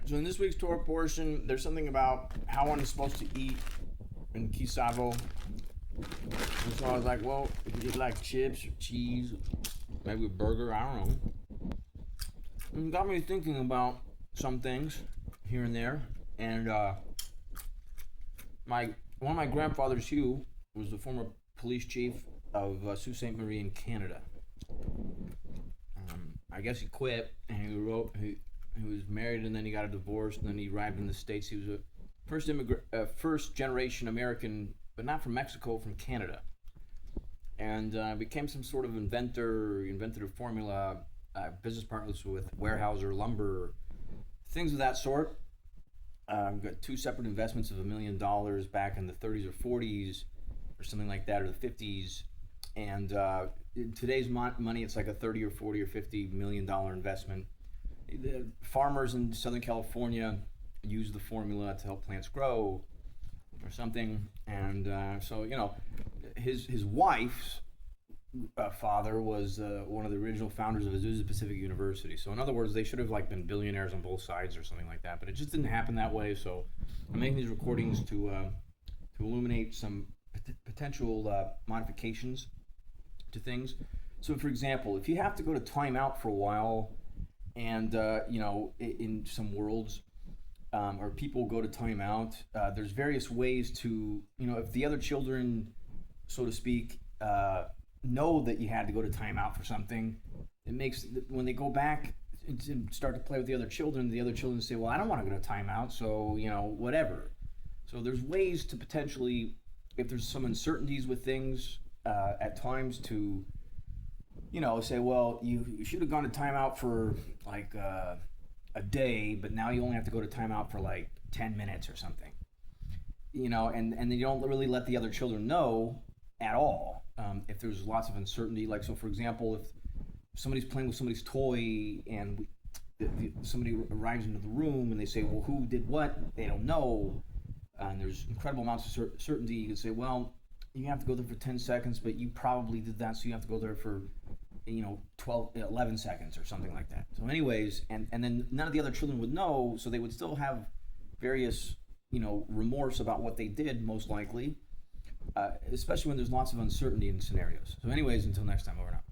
So in this week's Torah portion, there's something about how one is supposed to eat in Savvo. And so I was like, well, if you eat like chips or cheese, maybe a burger, I don't know. And it got me thinking about some things here and there. And one of my grandfathers, Hugh, was the former police chief of Sault Ste. Marie in Canada. I guess he quit and he was married and then he got a divorce and then he arrived in the States. He was a first generation American, but not from Mexico, from Canada. And became some sort of inventor. He invented a formula, business partners with Weyerhaeuser Lumber, things of that sort. Got two separate investments of $1 million back in the 30s or 40s or something like that, or the 50s. And in today's money, it's like a 30 or 40 or $50 million investment. The farmers in Southern California use the formula to help plants grow or something. And so, you know, his wife's father was one of the original founders of Azusa Pacific University. So in other words, they should have like been billionaires on both sides or something like that. But it just didn't happen that way. So I'm making these recordings to illuminate some potential modifications to things. So for example, if you have to go to timeout for a while, and you know, in some worlds, or people go to timeout, there's various ways to, you know, if the other children, so to speak, know that you had to go to timeout for something, it makes, when they go back and start to play with the other children say, well, I don't want to go to timeout, so, you know, whatever. So there's ways to potentially, if there's some uncertainties with things, at times to, you know, say, well, you should have gone to timeout for like a day, but now you only have to go to timeout for like 10 minutes or something. You know, and then you don't really let the other children know at all. If there's lots of uncertainty, like, so for example, if somebody's playing with somebody's toy and somebody arrives into the room and they say, well, who did what? They don't know. And there's incredible amounts of certainty. You can say, well, you have to go there for 10 seconds, but you probably did that, so you have to go there for, you know, 11 seconds or something like that. So anyways, and then none of the other children would know, so they would still have various, you know, remorse about what they did, most likely, especially when there's lots of uncertainty in scenarios. So anyways, until next time, over and out.